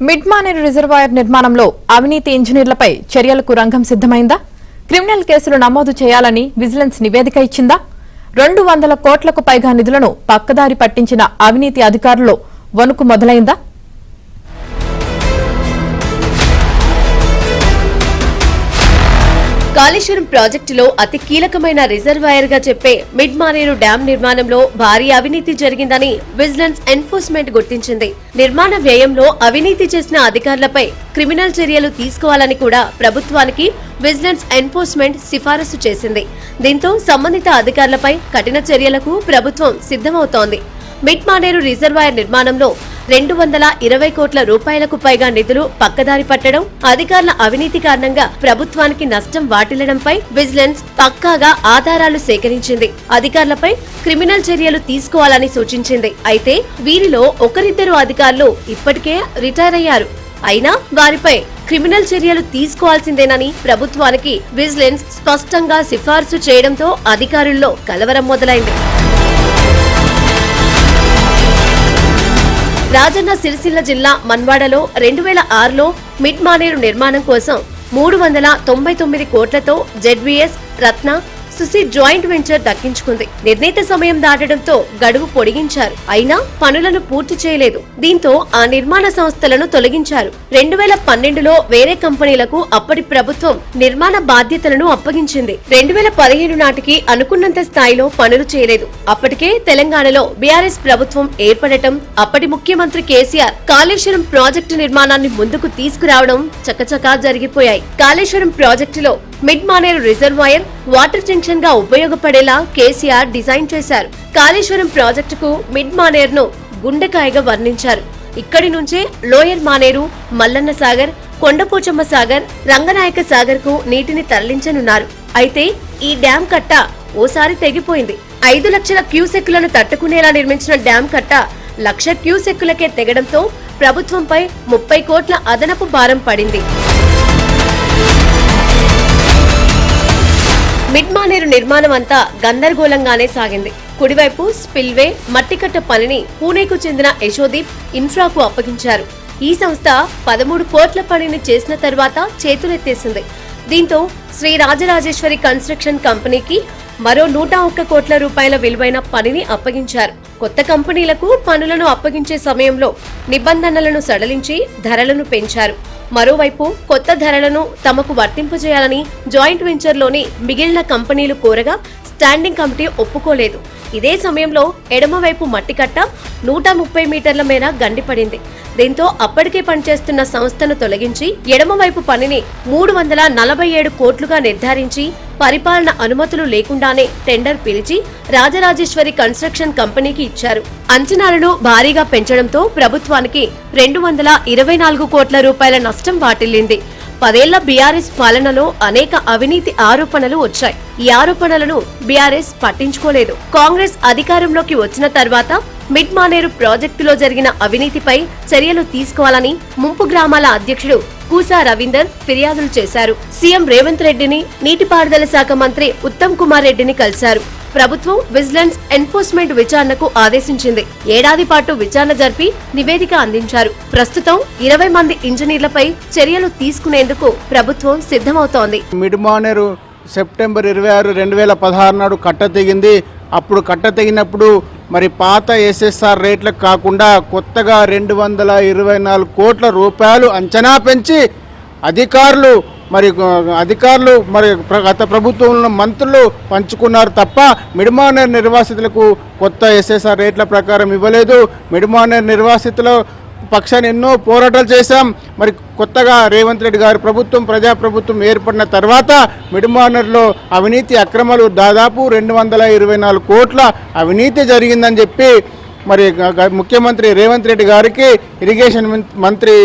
Mid Maneru reservoir నిర్మాణంలో అవినీతి ఇంజనీర్లపై చర్యలకు రంగం సిద్దమైందా? క్రిమినల్ కేసులు నమోదు చేయాలని విజిలెన్స్ నివేదిక ఇచ్చిందా? 200 కోట్లకు పైగా నిధులను పక్కదారి పట్టించిన అవినీతి అధికారుల్లో వణుకు మొదలైందా? కాళేశ్వరం ప్రాజెక్టులో అతి కీలకమైన రిజర్వాయర్ గా చెప్పే మిడ్ మానేరు డ్యాం నిర్మాణంలో భారీ అవినీతి జరిగిందని విజిలెన్స్ ఎన్ఫోర్స్మెంట్ గుర్తించింది. నిర్మాణ వ్యయంలో అవినీతి చేసిన అధికారులపై క్రిమినల్ చర్యలు తీసుకోవాలని కూడా ప్రభుత్వానికి విజిలెన్స్ ఎన్ఫోర్స్మెంట్ సిఫారసు చేసింది. దీంతో సంబంధిత అధికారులపై కఠిన చర్యలకు ప్రభుత్వం సిద్ధమవుతోంది. మిడ్ మానేరు రిజర్వాయర్ నిర్మాణంలో 220 కోట్ల రూపాయలకు పైగా నిధులు పక్కదారి పట్టడం, అధికారుల అవినీతి కారణంగా ప్రభుత్వానికి నష్టం వాటిల్లడంపై విజిలెన్స్ పక్కాగా ఆధారాలు సేకరించింది. అధికారులపై క్రిమినల్ చర్యలు తీసుకోవాలని సూచించింది. అయితే వీరిలో ఒకరిద్దరు అధికారులు ఇప్పటికే రిటైర్ అయ్యారు. అయినా వారిపై క్రిమినల్ చర్యలు తీసుకోవాల్సిందేనని ప్రభుత్వానికి విజిలెన్స్ స్పష్టంగా సిఫార్సు చేయడంతో అధికారుల్లో కలవరం మొదలైంది. రాజన్న సిరిసిల్ల జిల్లా మన్వాడలో 2006లో మిడ్ మానేరు నిర్మాణం కోసం 399 కోట్లతో జెడ్వీఎస్, రత్న, సుసి జాయింట్ వెంచర్ దక్కించుకుంది. నిర్ణీత సమయం దాటడంతో గడువు పొడిగించారు. అయినా పనులను పూర్తి చేయలేదు. దీంతో ఆ నిర్మాణ సంస్థలను తొలగించారు. 2012లో వేరే కంపెనీలకు అప్పటి ప్రభుత్వం నిర్మాణ బాధ్యతలను అప్పగించింది. 2015 నాటికి అనుకున్నంత స్థాయిలో పనులు చేయలేదు. అప్పటికే తెలంగాణలో బీఆర్ఎస్ ప్రభుత్వం ఏర్పడటం, అప్పటి ముఖ్యమంత్రి కేసీఆర్ కాళేశ్వరం ప్రాజెక్టు నిర్మాణాన్ని ముందుకు తీసుకురావడం చకచకా జరిగిపోయాయి. కాళేశ్వరం ప్రాజెక్టులో mid Maneru reservoir water junction గా ఉపయోగపడేలా కేసీఆర్ డిజైన్ చేశారు. కాళేశ్వరం ప్రాజెక్టుకు మిడ్ మానేరును గుండెకాయగా వర్ణించారు. ఇక్కడి నుంచే లోయర్ మానేరు, మల్లన్న సాగర్, కొండపోచమ్మ సాగర్, రంగనాయక సాగర్ కు నీటిని తరలించనున్నారు. అయితే ఈ డ్యాం కట్ట ఓసారి తెగిపోయింది. 5 లక్షల క్యూసెక్కులను తట్టుకునేలా నిర్మించిన డ్యాం కట్ట 1,00,000 క్యూసెక్కులకే తెగడంతో ప్రభుత్వంపై 30 కోట్ల అదనపు భారం పడింది. మిడ్ మానేరు నిర్మాణం అంతా గందరగోళంగానే సాగింది. కుడివైపు స్పిల్వే, మట్టికట్ట పనిని పూణేకు చెందిన యశోదీప్ ఇన్ఫ్రాకు అప్పగించారు. ఈ సంస్థ 13 కోట్ల పనిని చేసిన తర్వాత చేతులెత్తేసింది. దీంతో శ్రీ రాజరాజేశ్వరి కన్స్ట్రక్షన్ కంపెనీకి మరో 101 కోట్ల రూపాయల విలువైన పనిని అప్పగించారు. కొత్త కంపెనీలకు పనులను అప్పగించే సమయంలో నిబంధనలను సడలించి ధరలను పెంచారు. మరోవైపు కొత్త ధరలను తమకు వర్తింపజేయాలని జాయింట్ వెంచర్లోని మిగిలిన కంపెనీలు కోరగా స్టాండింగ్ కమిటీ ఒప్పుకోలేదు. ఇదే సమయంలో ఎడమవైపు మట్టికట్ట 130 మీటర్ల మేర గండిపడింది. దీంతో అప్పటికే పనిచేస్తున్న సంస్థను తొలగించి ఎడమవైపు పనిని 347 కోట్లుగా నిర్ధారించి పరిపాలన అనుమతులు లేకుండానే టెండర్ పిలిచి రాజరాజేశ్వరి కన్స్ట్రక్షన్ కంపెనీకి ఇచ్చారు. అంచనాలను భారీగా పెంచడంతో ప్రభుత్వానికి 224 కోట్ల రూపాయల నష్టం వాటిల్లింది. 10 ఏళ్ల బీఆర్ఎస్ పాలనలో అనేక అవినీతి ఆరోపణలు వచ్చాయి. ఈ ఆరోపణలను బీఆర్ఎస్ పట్టించుకోలేదు. కాంగ్రెస్ అధికారంలోకి వచ్చిన తర్వాత మిడ్ మానేరు ప్రాజెక్టులో జరిగిన అవినీతిపై చర్యలు తీసుకోవాలని ముంపు గ్రామాల అధ్యక్షుడు కూసా రవీందర్ ఫిర్యాదులు చేశారు. సీఎం రేవంత్ రెడ్డిని, నీటిపారుదల శాఖ మంత్రి ఉత్తమ్ కుమార్ రెడ్డిని కలిశారు. ప్రభుత్వం విజిలెన్స్ ఎన్ఫోర్స్మెంట్ విచారణకు ఆదేశించింది. ఏడాది పాటు విచారణ జరిపి నివేదిక అందించారు. ప్రస్తుతం 20 మంది ఇంజనీర్లపై చర్యలు తీసుకునేందుకు ప్రభుత్వం సిద్ధమవుతోంది. మిడ్ మానేరు సెప్టెంబర్ 26, 2016 నాడు కట్ట తెగింది. అప్పుడు కట్ట తెగినప్పుడు మరి పాత ఎస్ఎస్ఆర్ రేట్లకు కాకుండా కొత్తగా 224 కోట్ల రూపాయలు అంచనా పెంచి అధికారులు గత ప్రభుత్వంలో మంత్రులు పంచుకున్నారు తప్ప మిడ్ మానేరు నిర్వాసితులకు కొత్త ఎస్ఎస్ఆర్ రేట్ల ప్రకారం ఇవ్వలేదు. మిడ్ మానేరు నిర్వాసితుల పక్షాన్ని ఎన్నో పోరాటాలు చేశాం. మరి కొత్తగా రేవంత్ రెడ్డి గారి ప్రభుత్వం, ప్రజాప్రభుత్వం ఏర్పడిన తర్వాత మిడ్ మానేరులో అవినీతి అక్రమాలు దాదాపు 224 కోట్ల అవినీతి జరిగిందని చెప్పి మరి ముఖ్యమంత్రి రేవంత్ రెడ్డి గారికి, ఇరిగేషన్ మంత్రి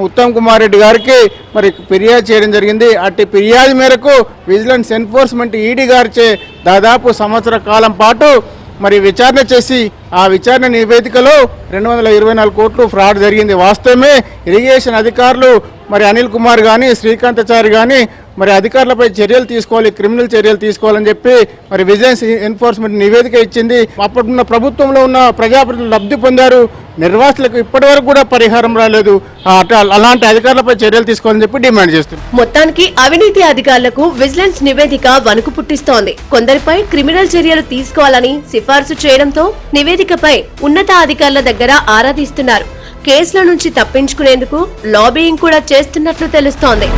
ఉత్తమ్ కుమార్ రెడ్డి గారికి మరి ఫిర్యాదు చేయడం జరిగింది. అట్టి ఫిర్యాదు మేరకు విజిలెన్స్ ఎన్ఫోర్స్మెంట్ ఈడీ గారిచే దాదాపు సంవత్సర కాలం పాటు మరి విచారణ చేసి ఆ విచారణ నివేదికలో 224 కోట్లు ఫ్రాడ్ జరిగింది. వాస్తవమే. ఇరిగేషన్ అధికారులు మరి అనిల్ కుమార్ కానీ, శ్రీకాంతాచారి కానీ మరి అధికారులపై చర్యలు తీసుకోవాలి, క్రిమినల్ చర్యలు తీసుకోవాలని చెప్పి మరి విజిలెన్స్ ఎన్ఫోర్స్మెంట్ నివేదిక ఇచ్చింది. అప్పుడున్న ప్రభుత్వంలో ఉన్న ప్రజాప్రతినిధులు లబ్ధి పొందారు. నిర్వాసితులకు ఇప్పటివరకు కూడా పరిహారం రాలేదు. అలాంటి అధికారులపై చర్యలు తీసుకోవాలని చెప్పి డిమాండ్ చేస్తున్నారు. మొత్తానికి అవినీతి అధికారులకు విజిలెన్స్ నివేదిక వణుకు పుట్టిస్తోంది. కొందరిపై క్రిమినల్ చర్యలు తీసుకోవాలని సిఫార్సు చేయడంతో నివేదికపై ఉన్నతాధికారుల దగ్గర ఆరా తీస్తున్నారు. కేసుల నుంచి తప్పించుకునేందుకు లాబియింగ్ కూడా చేస్తున్నట్లు తెలుస్తోంది.